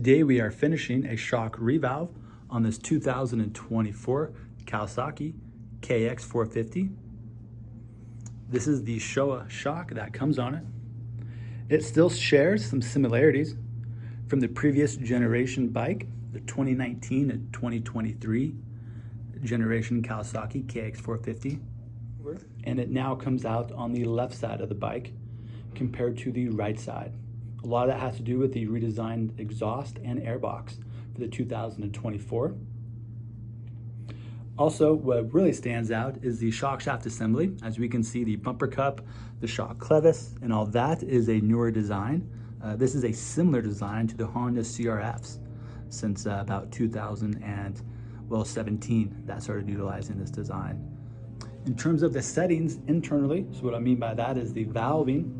Today we are finishing a shock revalve on this 2024 Kawasaki KX450. This is the Showa shock that comes on it. It still shares some similarities from the previous generation bike, the 2019 and 2023 generation Kawasaki KX450. And it now comes out on the left side of the bike compared to the right side. A lot of that has to do with the redesigned exhaust and airbox for the 2024. Also, what really stands out is the shock shaft assembly. As we can see, the bumper cup, the shock clevis, and all that is a newer design. This is a similar design to the Honda CRFs since about 2017 that started utilizing this design. In terms of the settings internally, so what I mean by that is the valving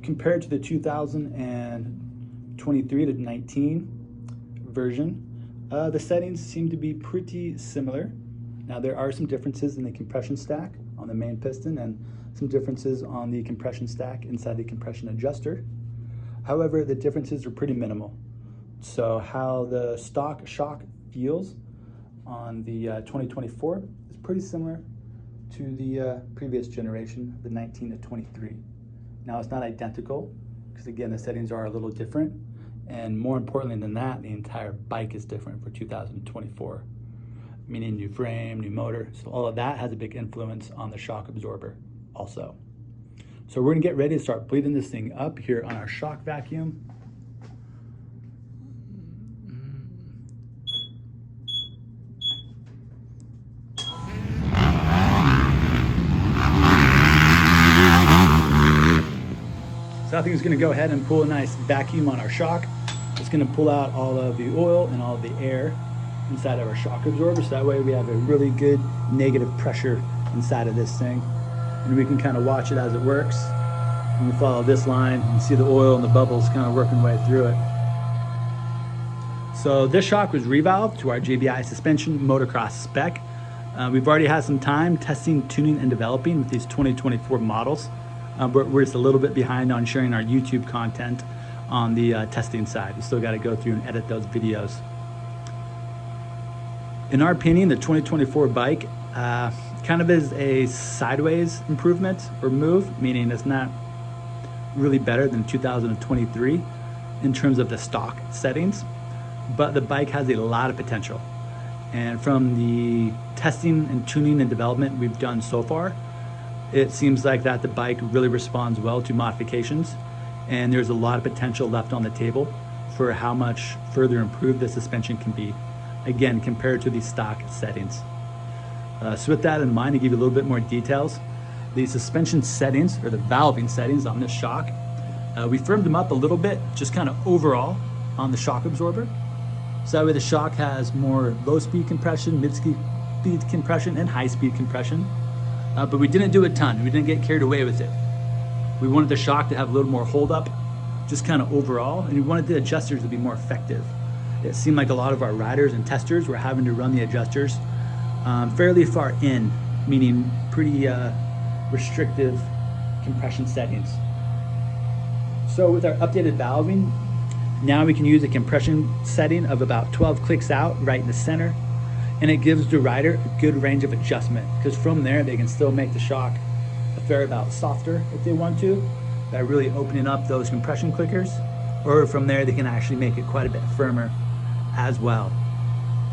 compared to the 2023 to 19 version, the settings seem to be pretty similar. Now there are some differences in the compression stack on the main piston and some differences on the compression stack inside the compression adjuster. However, the differences are pretty minimal. So how the stock shock feels on the 2024 is pretty similar to the previous generation, the 19 to 23. Now it's not identical because again, the settings are a little different. And more importantly than that, the entire bike is different for 2024, meaning new frame, new motor. So all of that has a big influence on the shock absorber also. So we're gonna get ready to start bleeding this thing up here on our shock vacuum. So I think it's gonna go ahead and pull a nice vacuum on our shock. It's gonna pull out all of the oil and all of the air inside of our shock absorber, so that way we have a really good negative pressure inside of this thing. And we can kind of watch it as it works. And we follow this line and see the oil and the bubbles kind of working way through it. So this shock was revalved to our JBI suspension motocross spec. We've already had some time testing, tuning, and developing with these 2024 models. But we're just a little bit behind on sharing our YouTube content on the testing side. We still got to go through and edit those videos. In our opinion, the 2024 bike kind of is a sideways improvement or move, meaning it's not really better than 2023 in terms of the stock settings, but the bike has a lot of potential. And from the testing and tuning and development we've done so far, it seems like that the bike really responds well to modifications, and there's a lot of potential left on the table for how much further improved the suspension can be, again, compared to the stock settings. So with that in mind, to give you a little bit more details, the suspension settings, or the valving settings on this shock, we firmed them up a little bit, just kind of overall on the shock absorber. So that way the shock has more low-speed compression, mid-speed compression, and high-speed compression. But we didn't do a ton. We didn't get carried away with it. We wanted the shock to have a little more hold up, just kind of overall, and we wanted the adjusters to be more effective. It seemed like a lot of our riders and testers were having to run the adjusters fairly far in, meaning pretty restrictive compression settings. So with our updated valving, now we can use a compression setting of about 12 clicks out right in the center, and it gives the rider a good range of adjustment, because from there they can still make the shock a fair amount softer if they want to, by really opening up those compression clickers, or from there they can actually make it quite a bit firmer as well.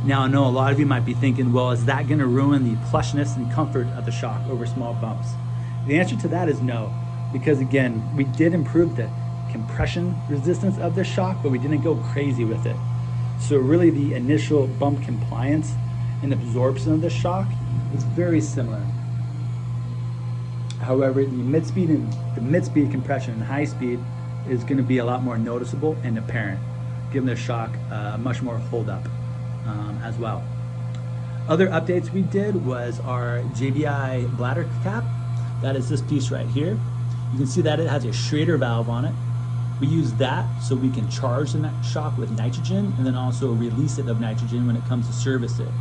Now I know a lot of you might be thinking, well, is that going to ruin the plushness and comfort of the shock over small bumps? The answer to that is no, because again, we did improve the compression resistance of the shock, but we didn't go crazy with it. So really the initial bump compliance and absorption of the shock is very similar. However, the mid-speed compression and high speed is going to be a lot more noticeable and apparent, giving the shock much more hold up as well. Other updates we did was our JBI bladder cap. That is this piece right here. You can see that it has a Schrader valve on it. We use that so we can charge the shock with nitrogen and then also release it of nitrogen when it comes to service it.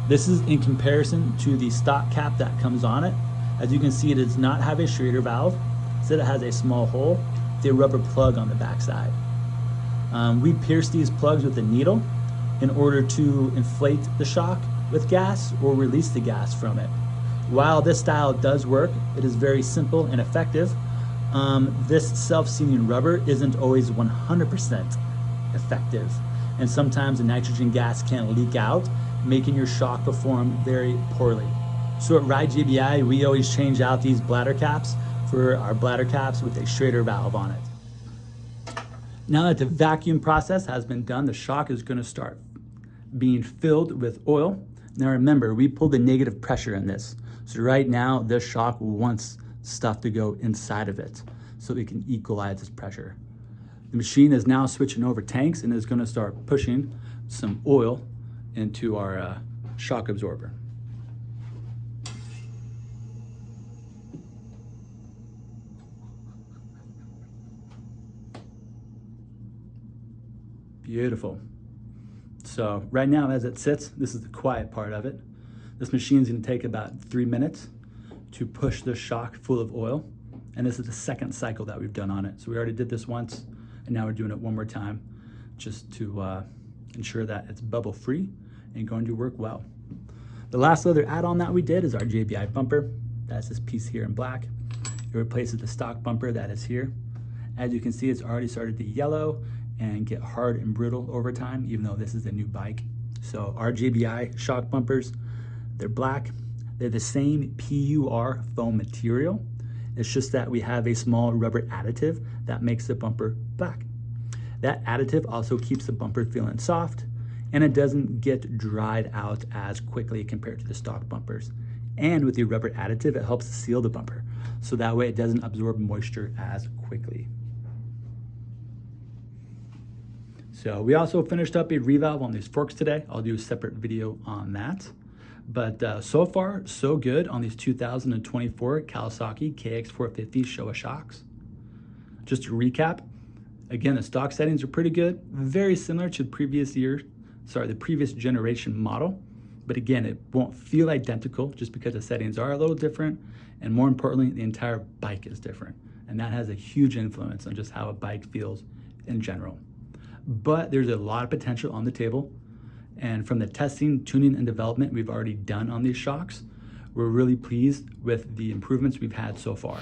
This is in comparison to the stock cap that comes on it. As you can see, it does not have a Schrader valve. Instead, it has a small hole with a rubber plug on the backside. We pierce these plugs with a needle in order to inflate the shock with gas or release the gas from it. While this style does work, it is very simple and effective. This self-sealing rubber isn't always 100% effective, and sometimes the nitrogen gas can leak out, making your shock perform very poorly. So at Ride JBI, we always change out these bladder caps for our bladder caps with a Schrader valve on it. Now that the vacuum process has been done, the shock is going to start being filled with oil. Now remember, we pulled the negative pressure in this. So right now, this shock wants stuff to go inside of it so we can equalize this pressure. The machine is now switching over tanks and is going to start pushing some oil into our shock absorber. Beautiful. So right now as it sits, this is the quiet part of it. This machine is going to take about 3 minutes to push this shock full of oil. And this is the second cycle that we've done on it. So we already did this once, and now we're doing it one more time just to ensure that it's bubble free and going to work well. The last other add-on that we did is our JBI bumper. That's this piece here in black. It replaces the stock bumper that is here. As you can see, it's already started to yellow and get hard and brittle over time, even though this is a new bike. So our JBI shock bumpers, they're black. They're the same PUR foam material. It's just that we have a small rubber additive that makes the bumper black. That additive also keeps the bumper feeling soft, and it doesn't get dried out as quickly compared to the stock bumpers. And with the rubber additive, it helps seal the bumper, so that way it doesn't absorb moisture as quickly. So we also finished up a revalve on these forks today. I'll do a separate video on that. But so far, so good on these 2024 Kawasaki KX450 Showa shocks. Just to recap, again, the stock settings are pretty good, very similar to the previous generation model. But again, it won't feel identical just because the settings are a little different. And more importantly, the entire bike is different. And that has a huge influence on just how a bike feels in general. But there's a lot of potential on the table. And from the testing, tuning, and development we've already done on these shocks, we're really pleased with the improvements we've had so far.